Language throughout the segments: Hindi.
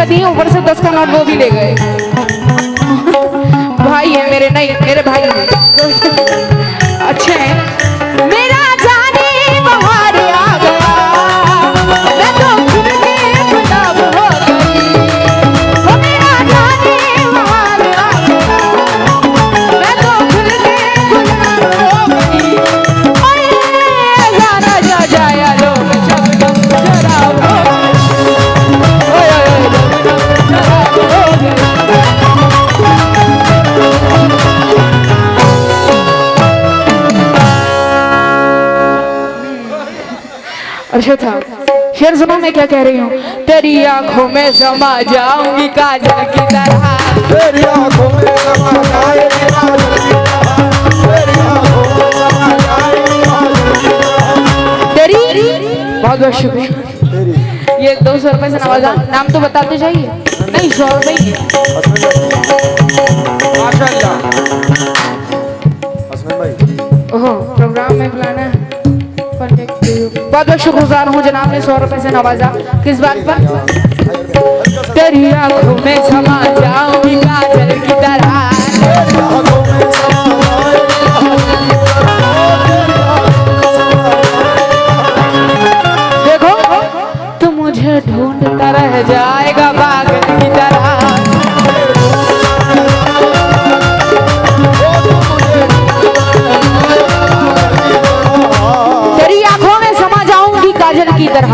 रुपए दिए, ऊपर से 10 का नोट वो भी ले गए। भाई है मेरे, नहीं मेरे भाई है, अच्छे हैं। मेरा जाने बाहर आ गया, मैं तो खुद के गुलाब हो गई। ओ मेरा जाने बाहर आ गया, मैं तो खुद के गुलाब हो गई। ओए जाना जा जाया लोग शबनम जरा हो, ओए जरा हो गई। अर्शद साहब शेर सुनो मैं क्या कह रही हूँ। तेरी आंखों में समा जाऊंगी काजल की तरह, तेरी आंखों में समा जाएगी काजल की तरह, तेरी आंखों में समा जाएगी काजल की तरह। तेरी बहुत बहुत शुक्रिया। ये 200 रुपए से नवाजा। नाम तो बताते जाइए। नहीं 100 रुपए ही है। माशाल्लाह हसनैन भाई। ओहो प्रोग्राम में बुलाना है। बहुत बहुत शुक्रगुजार हूँ जनाब ने 100 रुपए से नवाजा। किस बात पर? तेरी आंखों में समा जाऊंगी काजल की तरह, देखो तू मुझे ढूंढता रह जाएगा पागल की तरह। की तरह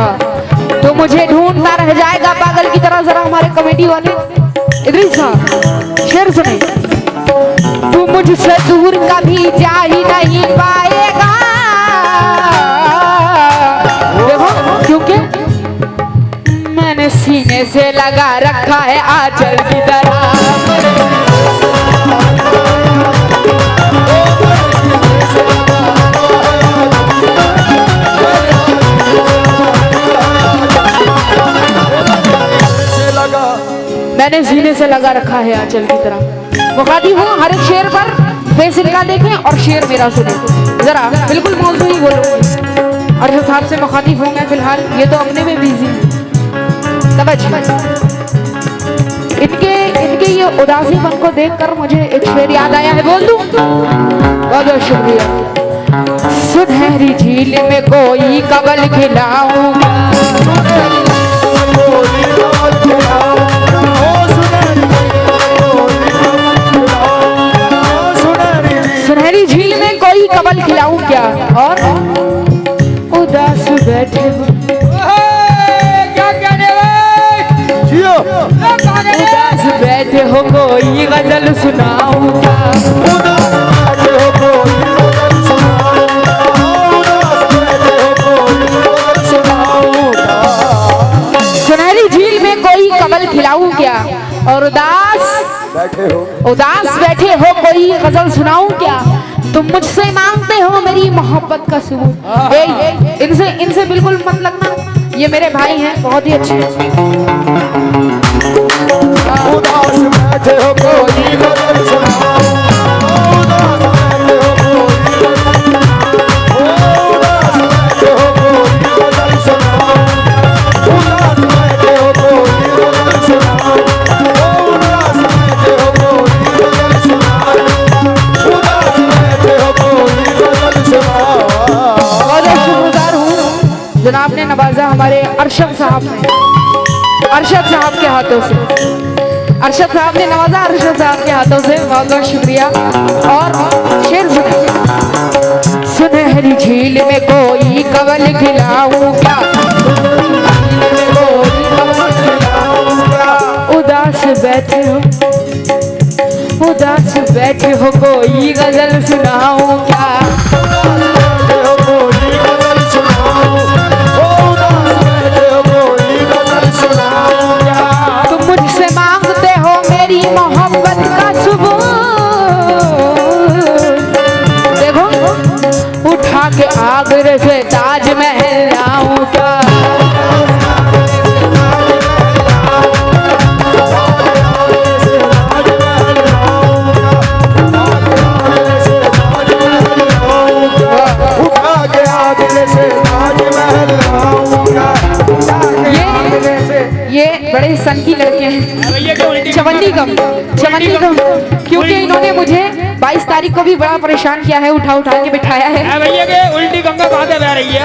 तो मुझे ढूंढता रह जाएगा पागल की तरह। जरा हमारे कमेटी वाले इदरीस साहब शेर सुने। तू मुझसे दूर कभी जा ही नहीं पाएगा, देखो क्योंकि मैंने सीने से लगा रखा है आंचल की तरह। मैंने सीने से लगा रखा है आंचल की तरह। मुखातिब हूँ हर एक शेर पर फेस इनका देखें और शेर मेरा सुने। जरा बिल्कुल मौजूद ही बोलूँगी। अर्शद साहब से मुखातिब हूँ मैं फिलहाल, ये तो अपने में बिजी हैं। इनके ये उदासीपन को देखकर मुझे एक शेर याद आया है, बोल दूँ? बहुत बहुत शुक्रिया। सुनहरी झील में कोई कबल खिलाऊंगा, सुनहरी झील में कोई कबल खिलाऊं क्या, और उदास बैठे हो। क्या कहने जियो, उदास बैठे हो कोई गजल सुनाऊं क्या, उदास बैठे हो कोई गजल सुनाऊं क्या, सुनहरी झील में कोई कबल खिलाऊं क्या, और उदास बैठे हो कोई गजल सुनाऊं क्या। तुम मुझसे मांगते हो मेरी मोहब्बत का सबूत। इनसे बिल्कुल मत लगना, ये मेरे भाई हैं, बहुत ही अच्छे। उदास बैठे हो कोई गजल सुनाओ, जनाब ने नवाजा हमारे अरशद साहब ने, अरशद साहब के हाथों से, अरशद साहब ने नवाजा अरशद साहब के हाथों से। बहुत बहुत शुक्रिया। और शेर सुनिए। सुनहरी झील में कोई कबल खिलाऊं क्या, उदास बैठे हो, उदास बैठे हो कोई गजल सुनाऊं क्या, मोहब्बत का सबूत। देखो उठा के आगरे से ताजमहल लाऊं क्या, ये बड़े सन की लड़के हैं, भैया के उल्टी चवन्नी गम, क्योंकि इन्होंने मुझे 22 तारीख को भी बड़ा परेशान किया है, उठा उठा के बिठाया है। भैया के उल्टी गंगा कहाँ से बह रही है?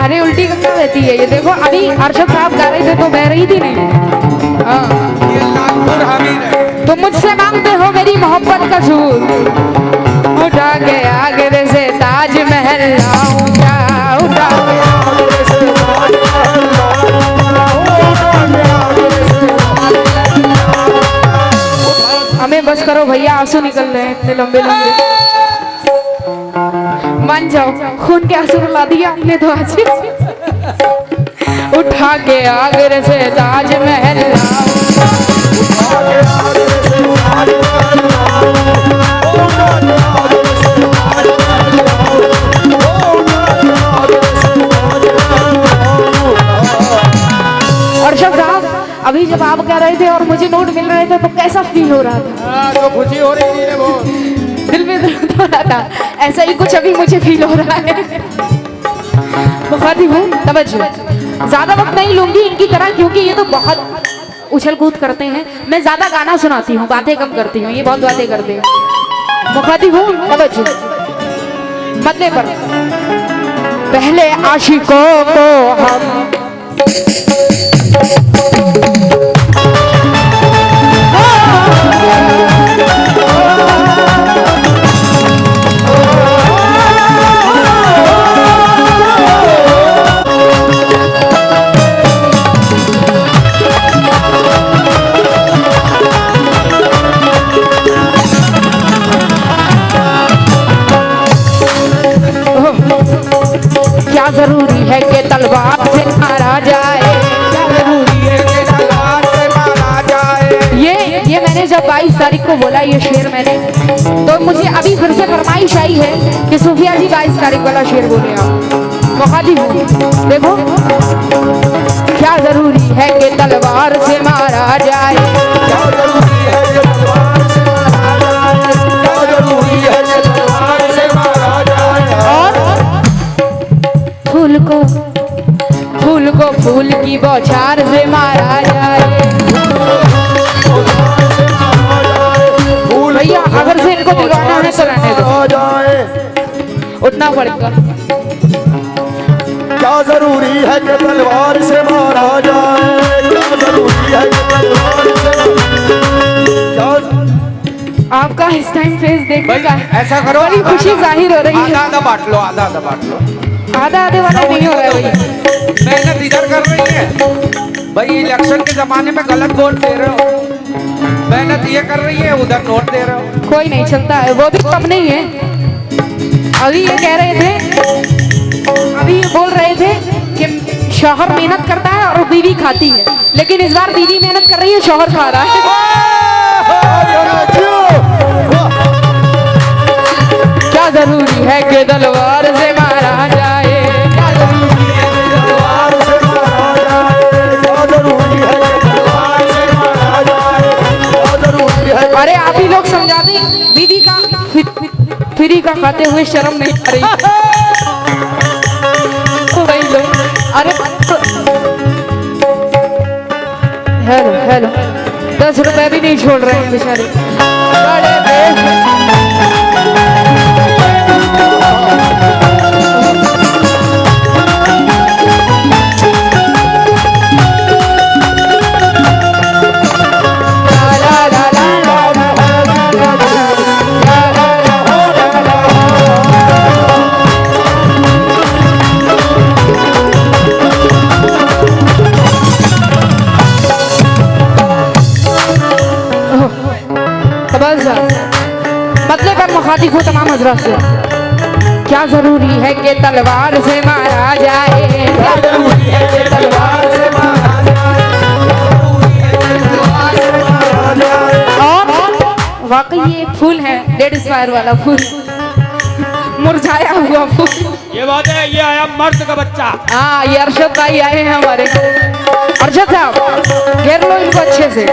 अरे उल्टी गंगा बहती है, ये देखो अभी अर्शद साहब गा रहे थे तो बह रही थी नहीं। हाँ, ये नागपुर हम ही रहे। तुम मुझसे मांगते हो मेरी मोहब्बत का सूर, उठा के आगरे से ताजमहल लाऊंगा, उठा के आगरे से ताजमहल लाऊंगा। हमें बस करो भैया, आंसू निकल रहे हैं इतने लंबे लंबे। मान जाओ, खून के आंसू रुला दिया आपने तो आज। उठा के आगरे से ताजमहल लाऊंगा, अर्शद साहब अभी जब आप कह रहे थे और मुझे नोट मिल रहे थे तो कैसा फील हो रहा था? तो खुशी हो रही थी वो, दिल में दर्द हो रहा था, ऐसा ही कुछ अभी मुझे फील हो रहा है। मुखातिब हूँ, तवज्जो, ज्यादा वक्त नहीं लूंगी इनकी तरह, क्योंकि ये तो बहुत उछल कूद करते हैं। मैं ज्यादा गाना सुनाती हूँ, बातें कम करती हूँ, ये बहुत बातें करते हैं। मुखातिब हूँ, तवज्जो, मतले पर पहले आशिकों को हम क्या जरूरी है कि तलवार से मारा जाए, क्या जरूरी है कि तलवार से मारा जाए। ये मैंने जब 22 तारीख को बोला ये शेर मैंने, तो मुझे अभी फिर से फरमाइश आई है कि सूफिया जी 22 तारीख वाला शेर बोले आप। मुखातिब हूँ, देखो, क्या जरूरी है कि तलवार से मारा जाए, क्या जरूरी है कि तलवार से मारा जाए, क्या जरूरी है कि तलवार से मारा जाए। और फूल को फूल की बौछार से मारा जाए। भैया अगर से इनको दिलवाना है तो रहने दो, उठना पड़ेगा। क्या जरूरी है कि तलवार से मारा जाए, क्या जरूरी है कि तलवार से आपका इस टाइम फेस देखने का ऐसा करो, बड़ी खुशी जाहिर हो रही है। आधा आधा बांट लो, आधा आधा बांट लो। आधा आधे वाला नहीं हो रहा है भैया, मेहनत इधर कर रही है भाई, इलेक्शन के जमाने में गलत वोट दे रहे हो, मेहनत ये कर रही है, उधर नोट दे रहे हो। कोई नहीं चलता है, वो भी कम नहीं है। अभी ये कह रहे थे, अभी ये बोल रहे थे कि शौहर मेहनत करता है और बीवी खाती है, लेकिन इस बार बीवी मेहनत कर रही है, शौहर खा रहा है। क्या जरूरी है कि तलवार से मारा जाए, क्या जरूरी है कि तलवार से मारा जाए, क्या जरूरी है कि तलवार से मारा जाए, क्या जरूरी है। अरे आप ही लोग समझा दें, बीवी का फ्री का खाते हुए शर्म नहीं आ रही तो वही लोग। अरे हेलो 10 रुपए भी नहीं छोड़ रहे हैं बेचारे, मतलब पर मुखातिब हो तमाम हजरात से। क्या जरूरी है कि तलवार से मारा जाए, क्या जरूरी है कि तलवार से मारा जाए, और वाकई ये फूल है डेड स्क्वायर वाला फूल, मुरझाया हुआ फूल। ये बात है, ये आया मर्द का बच्चा। हाँ, ये अरशद भाई आए हैं हमारे। अरशद साहब घेर लो इनको अच्छे से।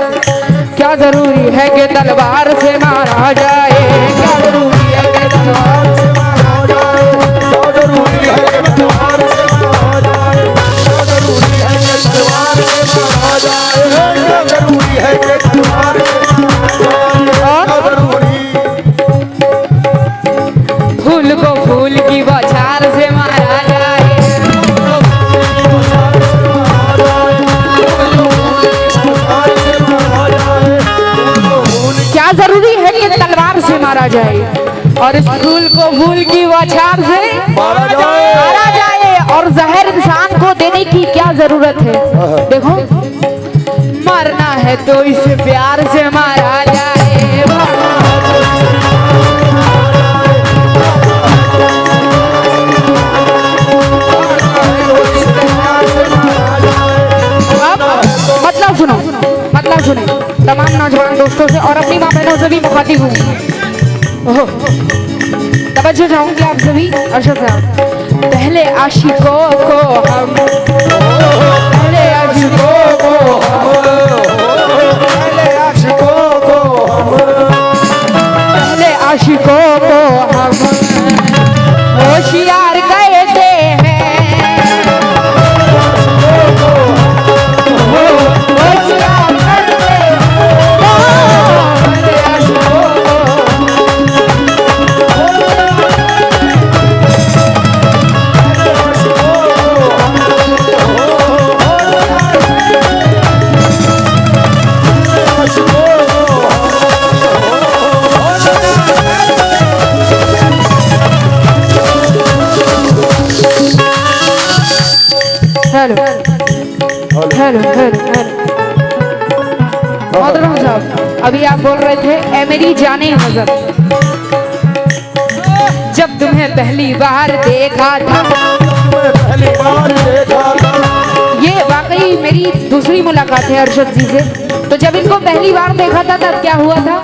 क्या जरूरी है कि तलवार से मारा जाए, क्या जरूरी है कि तलवार से मारा जाए, क्या जरूरी है कि तलवार से मारा जाए, क्या जरूरी है कि तलवार से मारा जाए क्या जरूरी है कि तलवार से मारा जाए क्या जरूरी फूल को फूल की बौछार से मारा जाए। क्या जरूरी है कि तलवार से मारा जाए और इस फूल को फूल की बौछार से मारा जाए मारा जाए। और जहर इंसान को देने की क्या जरूरत है? देखो, मरना है तो इस प्यार से मारा जाए। मतलब सुनो, मतलब सुने तमाम नौजवान दोस्तों से और अपनी माँ बहनों से भी मुखातिब हूँ। तवज्जो चाहूंगी आप सभी। अर्शद साहब, पहले आशिकों को हम, पहले आशिकों को हम, पहले आशिकों को हम पहले आशिकों को हम होशियार कहते हैं। होशियार कहते हैं। पहले आशिकों को हेलो हेलो हेलो मोहतरम साहब, अभी आप बोल रहे थे ए मेरी जाने नजर, जब तुम्हें पहली बार देखा था। पहली बार देखा था ये वाकई मेरी दूसरी मुलाकात है अरशद जी से। तो जब इनको पहली बार देखा था तब क्या हुआ था?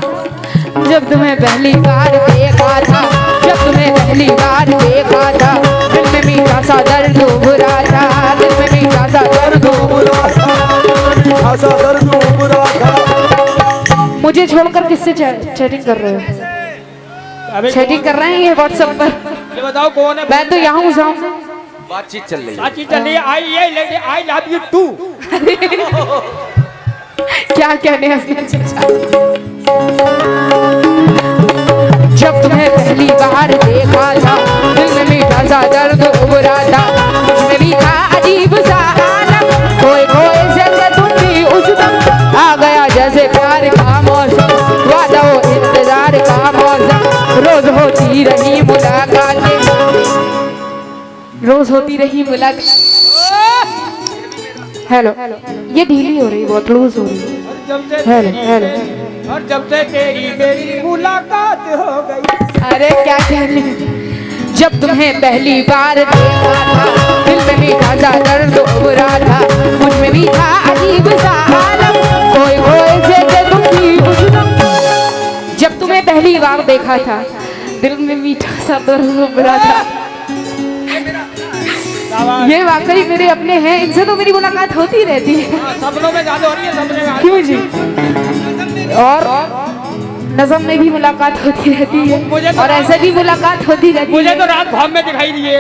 जब तुम्हें पहली बार देखा था, जब तुम्हें पहली बार देखा था, दिल में मीठा सा दर्द उभरा था, दिल में मीठा सा दर्द उभरा खासा दर्द उभरा था। मुझे छोड़कर किससे चैटिंग कर रहे हो? चैटिंग कर रहे हैं ये व्हाट्सएप पर? ये बताओ कौन है? मैं तो यहाँ हूँ सामने। बातचीत चल रही है। बातचीत चल रही है। I love you too. क्या कहने हंसने चचा। जब तुम्हें पहली बार देखा था, दिल में मीठा सा दर्द उभरा था, मुझमें भी था अजीब सा आलम, खोए खोए जैसे तुम भी उस दम, आ गया जैसे प्यार का मौसम, वादा वो इंतजार का मौसम, रोज होती रही मुलाकातें, रोज होती रही मुलाकात। हेलो, ये ढीली हो रही, बहुत लूज हो रही है। हेलो हेलो, और जब से तेरी मेरी मुलाकात हो गई। अरे क्या कहने। जब तुम्हें पहली बार देखा था, दिल में मीठा सा दर्द उभरा था, मुझ में भी था अजीब सा आलम, कोई कोई से तुम भी उस दम। जब तुम्हें पहली बार देखा था, दिल में मीठा सा दर्द उभरा था। ये वाकई मेरे अपने हैं, इनसे तो मेरी मुलाकात होती रहती है। सपनों में ज्यादा हो रही है, सपने में। क्यों जी? और नज़म में भी मुलाकात होती रहती है और ऐसे भी मुलाकात होती रहती है। मुझे तो रात ख्वाब में दिखाई दी है।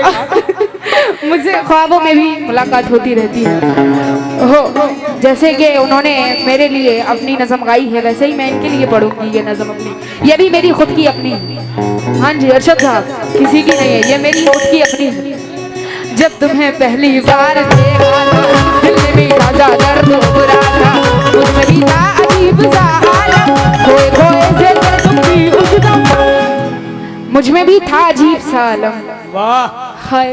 मुझे ख्वाबों में भी मुलाकात होती रहती है। हो जैसे कि उन्होंने मेरे लिए अपनी नज़म गाई है, वैसे ही मैं इनके लिए पढ़ूंगी ये नज़म अपनी। ये भी मेरी खुद की अपनी। हाँ जी अरशद साहब, किसी की नहीं है, ये मेरी खुद की अपनी है। जब तुम्हें पहली बार देखा था, दिल में मीठा सा दर्द उभरा था, मुझमें भी था अजीब सा आलम, खोए खोए जैसे तुम भी उस दम, मुझमें भी था अजीब सा आलम। वाह। हाय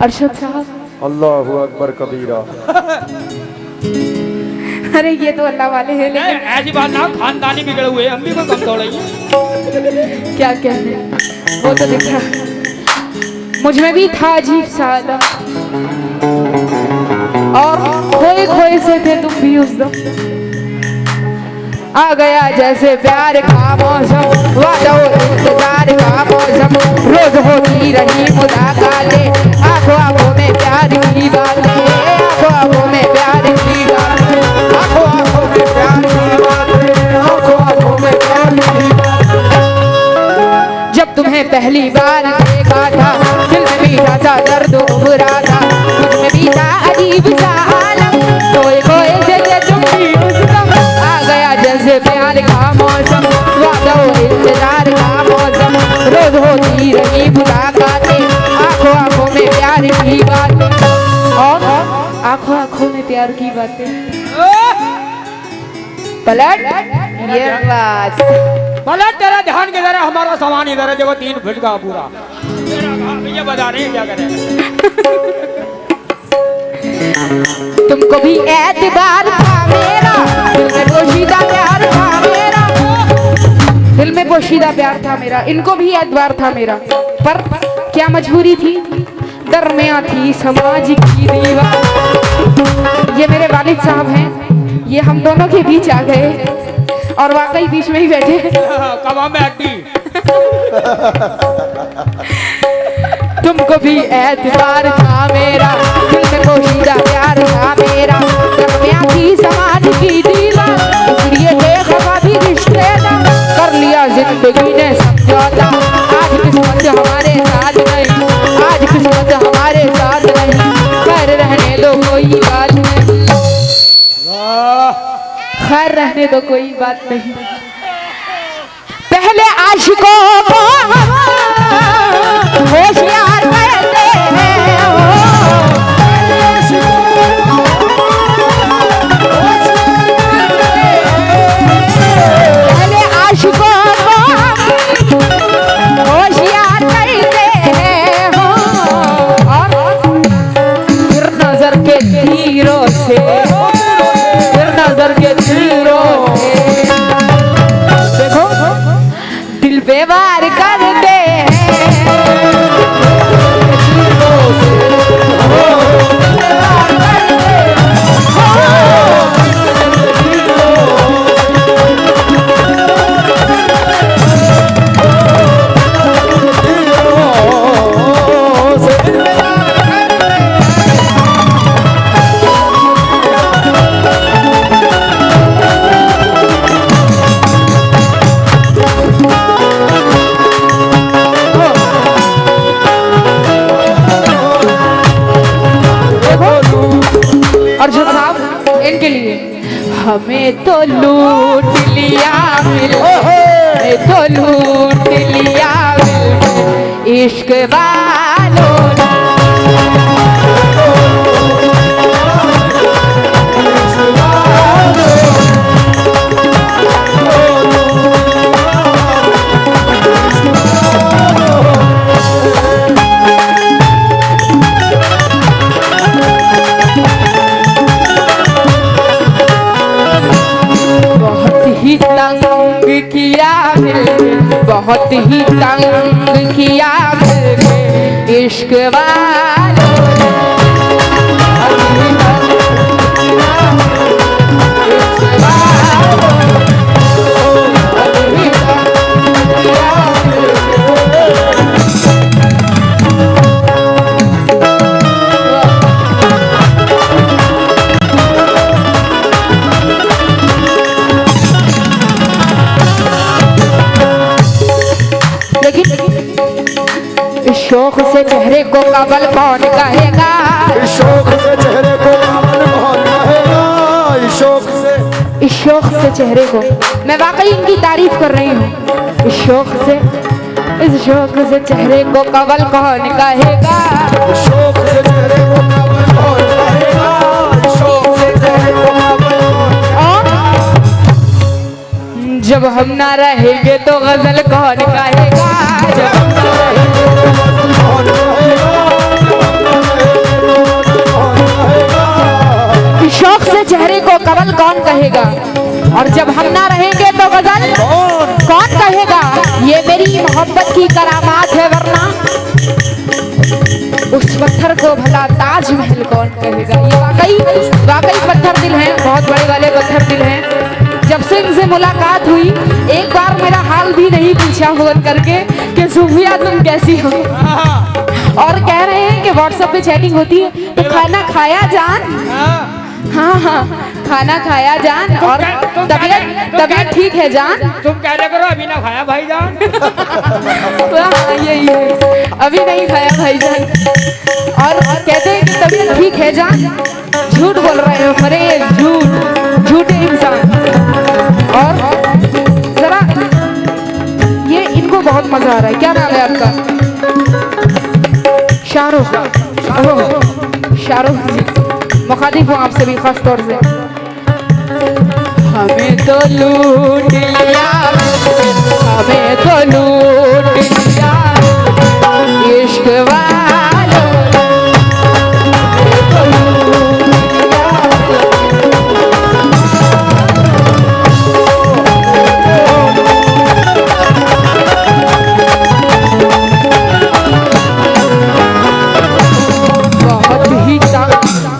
अरशद साहब, अल्लाहु अकबर कबीरा। अरे ये तो अल्लाह वाले हैं, लेकिन ऐसी बात ना, खानदानी बिगड़े हुए हम भी कोई कम थोड़ा ही। क्या कहने, वो तो दिख रहा। मुझमें भी था अजीब सा आलम और खोए खोए से थे तुम भी उस दम, आ गया जैसे प्यार का मौसम, वादा इंतजार का मौसम, रोज होती रही मुलाकातें, आंखों आंखों में प्यार की बातें, आंखों आंखों में प्यार की बातें, आंखों आंखों में प्यार की बातें, आंखों आंखों में प्यार की बातें। जब तुम्हें पहली बार देखा था, दिल में मीठा सा दर्द उभरा था, मुझ में भी था अजीब सा आलम, कोई कोई से आंखों आंखों में प्यार की बातें। पलट ये बात। पलट तेरा ध्यान किधर है? हमारा सामान इधर है, देखो 3 फीट का पूरा। तेरा काम ये बता रहे हैं क्या करें। तुमको भी एतबार था मेरा, दिल में पोशीदा प्यार था मेरा, दिल में पोशीदा प्यार था मेरा, इनको भी एतबार था मेरा, पर क्या मजबूरी थी, दरमियां थी समाज की दीवार। ये मेरे वालिद साहब हैं, ये हम दोनों के बीच आ गए और वाकई बीच में ही बैठे। कमा में हड्डी। तुमको भी एतबार था मेरा, दिल में पोशीदा प्यार था मेरा, दरमियां थी समाज की दीवार, इसलिए बेखफा भी रिश्तेदार, कर लिया जिंदगी ने समझौता। आज किस्मत हमारे साथ नहीं, आज किस्मत हमारे साथ नहीं, खैर रहने दो कोई बात नहीं, खैर रहने दो कोई बात नहीं। पहले आशिकों को होशियार कहते हैं, पहले आशिकों को होशियार कहते हैं, और फिर नजर के तीरों से, फिर नजर के तीरों से देखो दिल पे वार करते हैं। अर्जुन साहब इनके लिए, हमें तो लूट लिया मिल, हमें तो लूट लिया मिल इश्क वालों ने, तंग किया बहुत ही तंग किया इश्क वालों ने, शौक से चेहरे को काबल कौन कहेगा, शौक से चेहरे को काबल कौन कहेगा, इस शौक से चेहरे को, मैं वाकई इनकी तारीफ कर रही हूँ, इस शौक से चेहरे को काबल कौन कहेगा, शौक से चेहरे को काबल कौन कहेगा, शौक से चेहरे को काबल कौन, जब हम ना रहेंगे तो गजल कौन कहेगा, जब हम ना रहेंगे कौन कहेगा, शौक से चेहरे को कवल कौन कहेगा, और जब हम ना रहेंगे तो गजल कौन कहेगा। ये मेरी मोहब्बत की करामात है, वरना उस पत्थर को भला ताजमहल कौन कहेगा। ये वाकई पत्थर दिल हैं, बहुत बड़े वाले पत्थर दिल हैं। जब से इनसे मुलाकात हुई, एक बार मेरा हाल भी नहीं पूछा फोन करके कि सूफिया तुम कैसी हो, और कह रहे हैं कि व्हाट्सएप पे चैटिंग होती है, तो खाना खाया जान, हाँ हाँ खाना खाया जान, और तबीयत ठीक है जान, तुम कह रहे करो अभी ना खाया भाईजान। यही है, अभी नहीं खाया भाईजान, और कहते हैं कि तबीयत ठीक है जान, झूठ बोल रहे हो, अरे झूठे इंसान। और जरा ये इनको बहुत मजा आ रहा है, क्या नाम है आपका? शाहरुख जी, मौका मुखातिब हूँ आपसे भी खास तौर से। हमें तो लूट लिया, हमें तो लूट लिया इश्क वालों ने, हमें तो लूट लिया।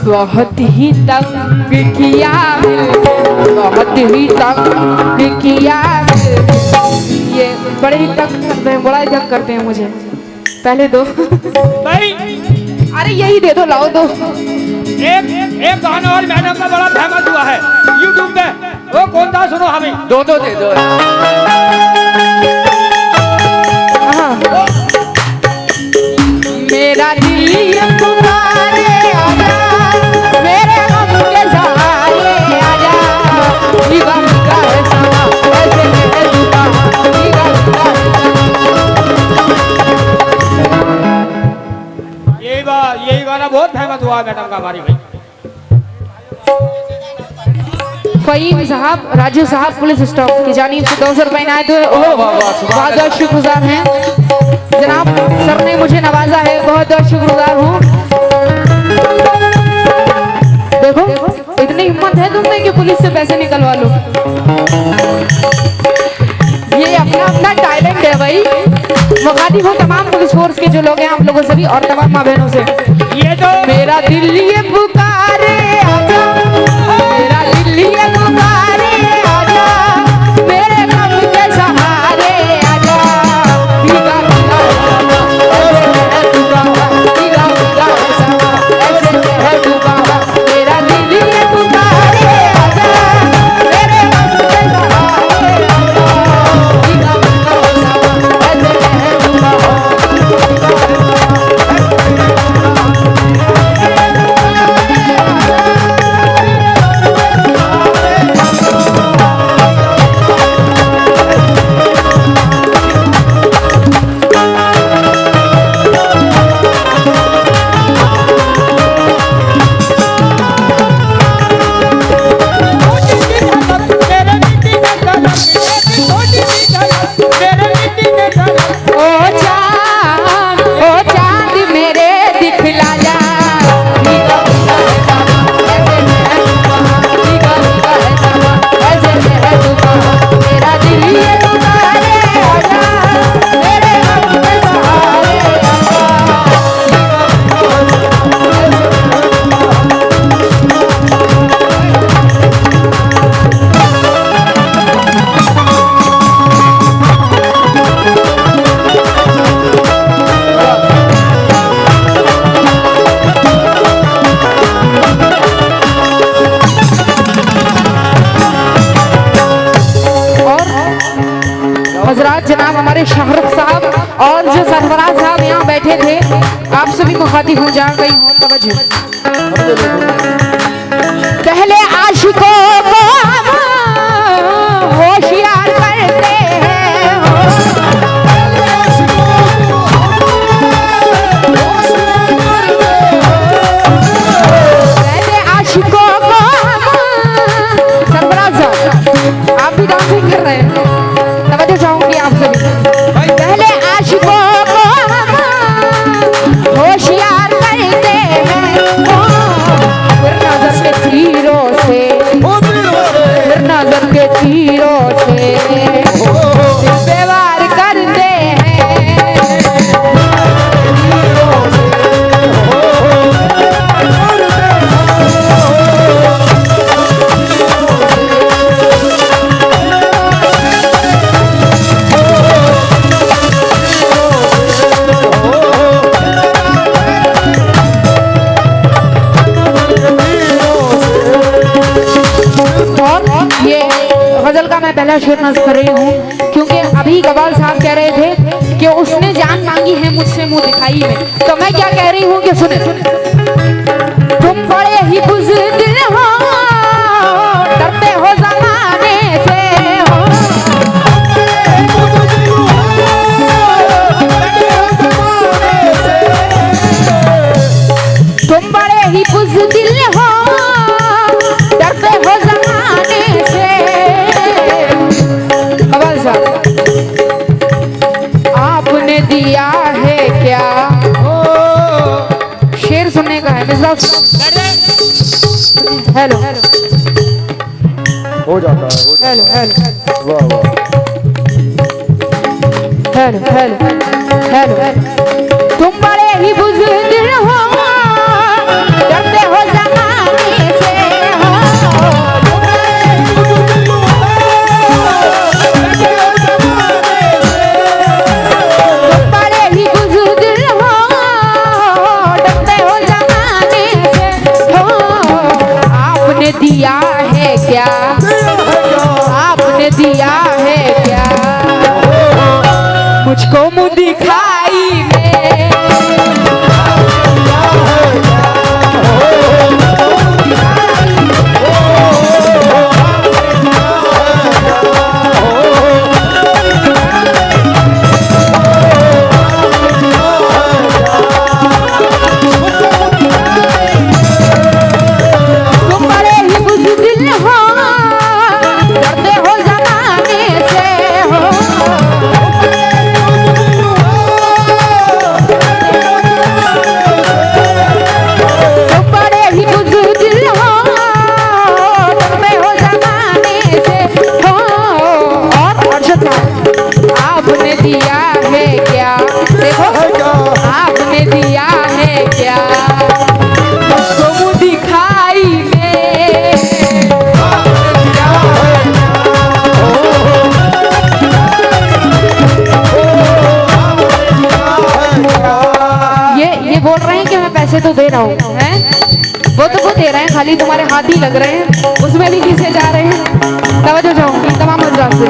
बहुत ही तंग किया, बहुत ही तंग किया। ये बड़े ही तंग करते हैं, बड़ा ही तंग करते हैं मुझे। पहले दो भाई अरे यही दे दो, लाओ दो। एक गाना और मैडम का बड़ा फेमस हुआ है यूट्यूब पे, वो कौन था सुनो हमें। दो दो दे दो। हाँ। मेरा दिल ये पुकारे आजा, मेरे गम के सहारे आजा, निगाह का समा ऐसे है दुआ, निगाह का यही गाना बहुत फेमस हुआ मैडम का हमारी भाई। फहीम साहब, राजू साहब पुलिस स्टाफ की जानिब से 200 रुपए आए थे। बहुत बहुत शुक्रगुजार हैं जनाब, सर ने मुझे नवाजा है, बहुत बहुत शुक्रगुजार हूँ। देखो इतनी हिम्मत है तुमने कि पुलिस से पैसे निकलवा लो। ये अपना अपना टैलेंट है भाई। मुखातिब हूँ तमाम पुलिस फोर्स के जो लोग हैं, आप लोगों से भी और तमाम माँ बहनों से। ये तो मेरा दिल ये पुकारे आजा, मेरा दिल ये पुकारे आजा, मेरे गम के सहारे आजा, भीगा भीगा ऐसे है डूबा, भीगा भीगा ऐसे है डूबा। मेरा दिल ये पुकारे आजा, मेरे गम के सहारे आजा, भीगा भीगा ऐसे है डूबा। हजरात जनाब हमारे शाहरुख साहब और जो सरफराज साहब यहाँ बैठे थे, आप सभी मुखातिब हो जहाँ कहीं हो तवज्जो। पहले आशिकों को होशियार करते हैं, पहले आशिकों को। सरफराज साहब आप भी डांसिंग कर रहे हैं, तवज्जो चाहूंगी आप सभी। पहले आशिकों को होशियार करते हैं, फिर नजर के तीरों से, फिर नजर के तीरों से दिल पे वार करते हैं। ये गजल का मैं पहला शेर नज़्म कर रही हूँ, क्योंकि अभी कबाल साहब कह रहे थे कि उसने जान मांगी है मुझसे मुंह दिखाई में, तो मैं क्या कह रही हूँ कि सुने। तुम बड़े ही बुज़दिल हो, डरते हो ज़माने से हो, तुम बड़े ही बुज़दिल हो, बैठ जा। हेलो हो जाता है, हो हेलो हेलो जाता है। वाह वाह। हेलो हेलो हेलो तुम बड़े ही बुजुर्ग हो, डरते हो जमाने से हो। तुम बड़े ही बुजुर्ग हो, डरते हो जमाने से हो। आपने दिया है क्या, आपने दिया है क्या मुझको मुँह दिखाई में। तुम बड़े ही बुजुर्ग हो, डरते हो जमाने से हो। तुम बड़े ही बुजुर्ग हो, डरते हो जमाने से हो। और अर्शद भाई, आपने दिया है क्या, देखो आपने दिया है क्या मुझको मुँह दिखाई में। ये बोल रहे हैं कि मैं पैसे तो दे रहा हूँ, हैं? वो दे रहे हैं, खाली तुम्हारे हाथ ही लग रहे हैं, उसमें भी किसे जा रहे हैं। तवज्जो चाहूंगी तमाम हजरात से।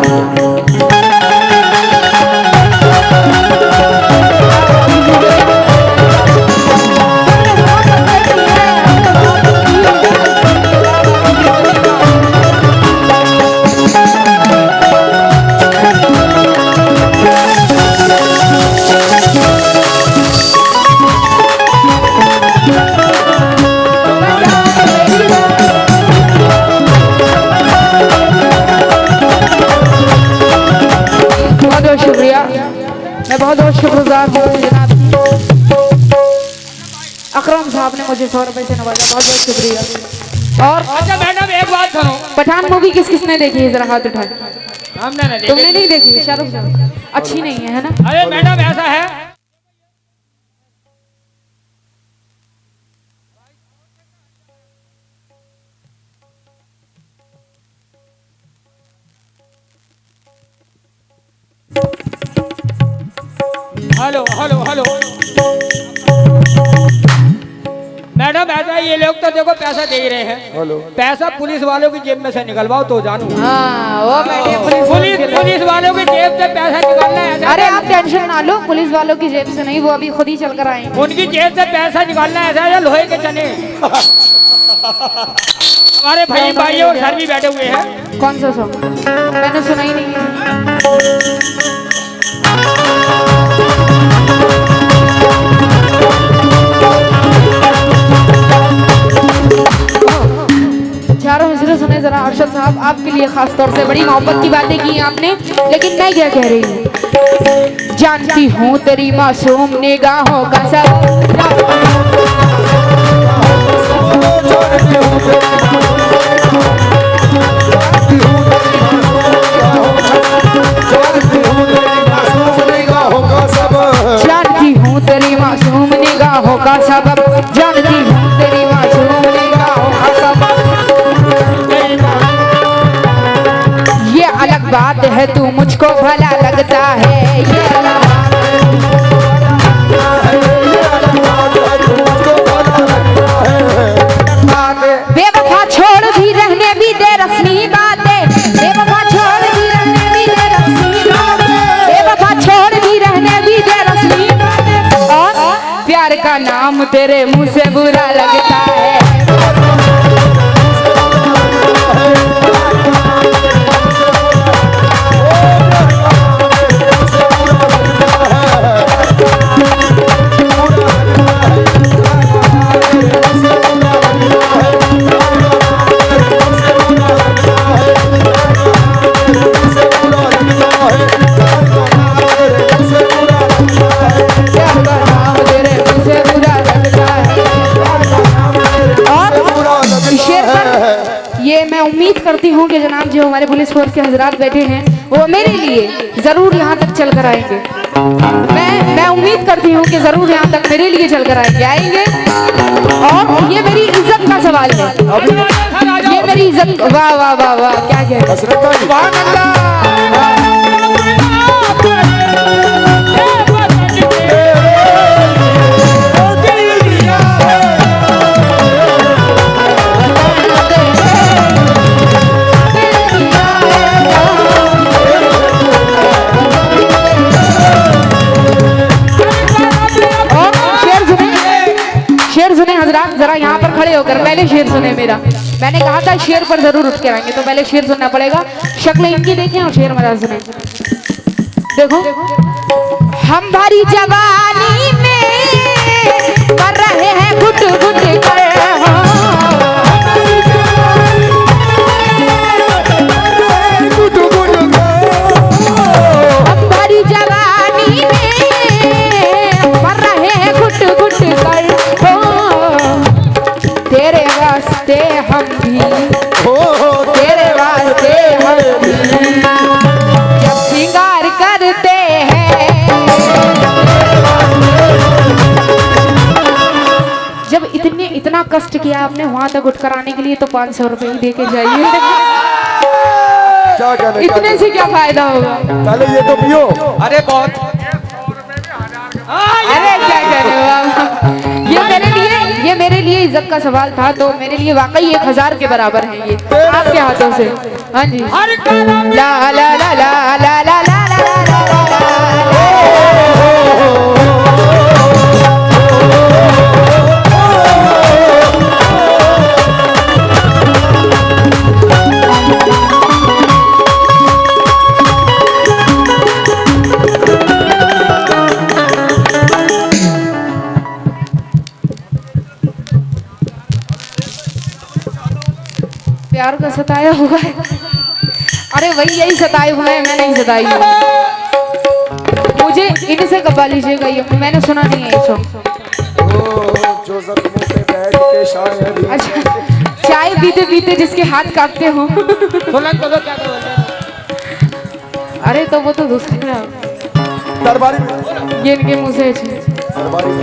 बहुत बहुत शुक्रिया, मैं बहुत बहुत शुक्रगुजार हूँ जनाब अकरम साहब ने मुझे 100 रुपए से नवाजा, बहुत बहुत शुक्रिया। और अच्छा मैडम एक बात सुनो, पठान मूवी किस किसने देखी है, जरा हाथ उठाए। हमने नहीं तुमने देखी। नहीं देखी? शाहरुख खान अच्छी नहीं है ना? अरे मैडम ऐसा है, हेलो हेलो हेलो मैडम ऐसा ये लोग तो देखो पैसा दे ही रहे हैं, हेलो। पैसा पुलिस वालों की जेब में से निकलवाओ तो जानू। हाँ वो बैठे पुलिस वालों की जेब से पैसा निकालना है। अरे आप टेंशन ना लो, पुलिस वालों की जेब से नहीं, वो अभी खुद ही चल कर आएंगे। उनकी जेब से पैसा निकालना ऐसा है लोहे के चने। हमारे भाई भाई और सर भी बैठे हुए हैं। कौन सा सॉन्ग? मैंने सुना ही नहीं है। चारों हिजरे सुने जरा अरशद साहब, आपके लिए खास तौर से बड़ी मोहब्बत की बातें की आपने, लेकिन मैं क्या कह रही हूँ, जानती हूँ तेरी मासूम निगाहों का सब। जानती हूँ तेरी मासूम निगाहों का सबब, जानती हूँ तेरी मासूम निगाहों का सबब। ये अलग बात है तू मुझको भला लगता है, ये अलग बेवफा छोड़ भी रहने भी दे रस्मी बातें, बेवफा छोड़ भी रहने भी दे रस्मी बातें, बेवफा छोड़ भी रहने भी दे रस्मी बातें। और प्यार का नाम तेरे मुंह से बुरा लगता है। प्यार का नाम तेरे मुंह से बुरा लगता है। ये मैं उम्मीद करती हूँ कि जनाब जो हमारे पुलिस फोर्स के हजरात बैठे हैं वो मेरे लिए जरूर यहाँ तक चल कर आएंगे। मैं उम्मीद करती हूँ कि जरूर यहाँ तक मेरे लिए चल कर आएंगे और ये मेरी इज्जत का सवाल है। ये मेरी इज्जत, वाह वाह वाह वाह, क्या क्या हसरत भाई सुभान अल्लाह। शेर सुने हजरात, जरा यहाँ पर खड़े होकर पहले शेर सुने मेरा। मैंने कहा था शेर पर जरूर उठ के आएंगे, तो पहले शेर सुनना पड़ेगा। शक्ल इनकी देखें और शेर मेरा सुने। देखो, हम भरी जवानी में कर रहे हैं घुट घुट कर, हम भरी जवानी में कर रहे हैं घुट घुट कर। तेरे वास्ते हम भी, तेरे वास्ते हम भी जब श्रृंगार करते हैं, जब इतना कष्ट किया आपने वहां तक उठ कर आने के लिए, तो 500 रुपए ही दे के जाइए। क्या कहने, इतने से क्या फायदा होगा? पहले ये तो पियो। अरे बहुत, अरे क्या कहने बाबा, ये मेरे लिए इज्जत का सवाल था, तो मेरे लिए वाकई 1000 के बराबर है ये आपके हाथों से। हाँ जी, ला ला ला ला ला ला ला ला प्यार का सताया हुआ है। अरे वही यही सताए हुए हैं, मैं नहीं सताई हूँ। मुझे इनसे कबा लीजिएगा, ये मैंने सुना नहीं है ये सॉन्ग। जो जख्मों पे बैठ के शायरी। अच्छा, चाय पीते पीते जिसके हाथ कांपते हो। सुनन तो क्या बोलते? अरे तो वो तो दूसरा दरबारी में, ये इनके मुंह से है। दरबारी में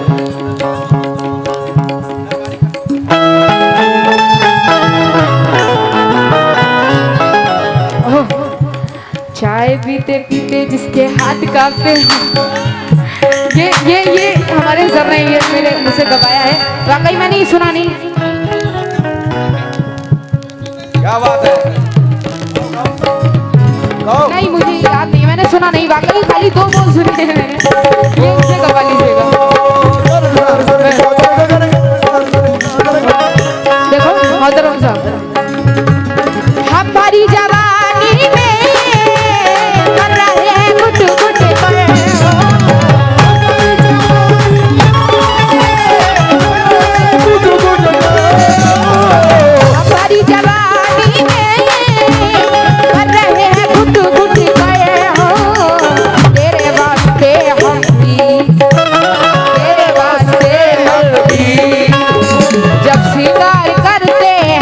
चाय पीते पीते जिसके हाथ कांपते हो, ये हमारे सर ने ये मेरे मुंह से गवाया है। वाकई मैंने ये सुना नहीं। क्या बात है? नहीं, मुझे याद नहीं, मैंने सुना नहीं। वाकई खाली 2 बोल सुने हैं मैंने। ये मुझसे गवा लीजिएगा। देखो मोहतरम साहब, हम भरी जवानी में कर रहे हैं घुट घुट कर, हम भरी जवानी में कर रहे हैं घुट घुट कर। हो तेरे वास्ते हम भी, तेरे वास्ते हम भी जब श्रृंगार करते हैं।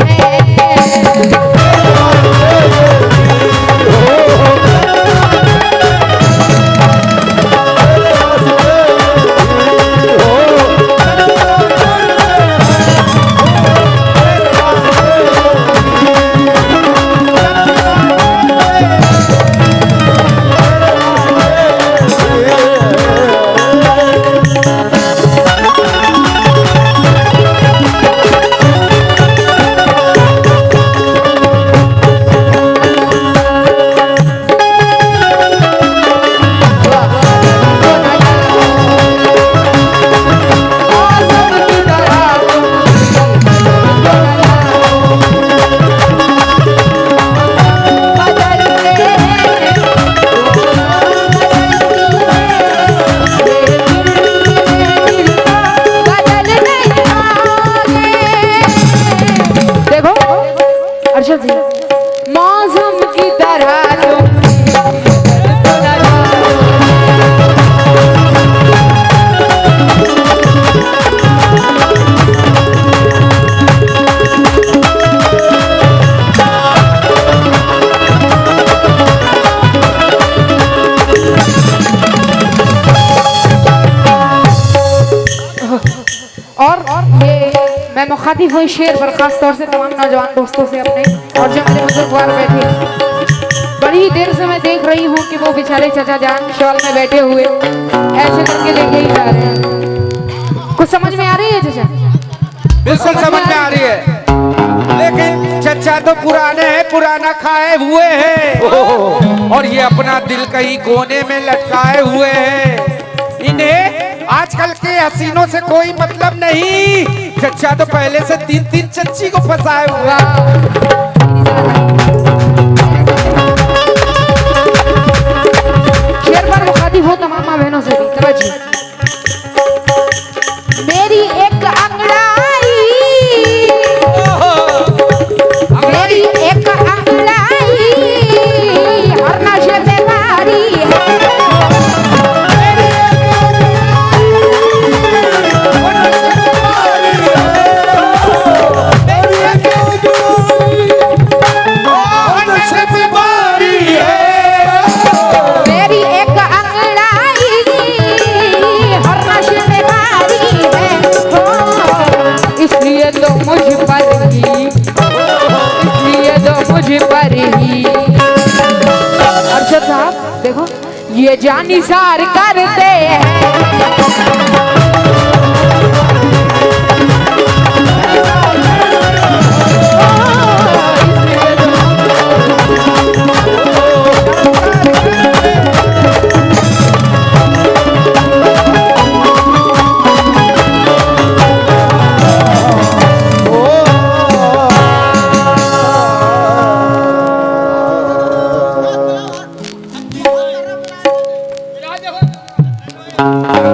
अर्शद जी, मौसम की तरह तुम मुखातिब हुई शेर पर खास तौर से तमाम नौजवान दोस्तों से अपने, और जो मेरे बुजुर्गवार बैठे, बड़ी देर से मैं देख रही हूँ कि वो बेचारे चाचा जान शॉल में बैठे हुए ऐसे करके देखे ही जा रहे हैं। कुछ समझ में आ रही है चाचा? बिल्कुल समझ में आ रही है, लेकिन चचा तो पुराने हैं, पुराना खाए हुए हैं और ये अपना दिल कहीं कोने में लटकाए हुए हैं। इन्हें आजकल के हसीनों से कोई मतलब नहीं। चचा तो पहले से 3-3 चच्ची को फंसाए हुए हैं। शेर पर मुखातिब हो तमाम माँ बहनों से भी तवज्जो। मेरी एक अंगड़ाई, मेरी एक अंगड़ाई हर नशे में भारी है। मेरी एक अंगड़ाई हर नशे में भारी है। हो, इसलिए तो मुझ पर ही, इसलिए तो मुझ पर ही। अरशद साहब देखो, ये जानिसार करते हैं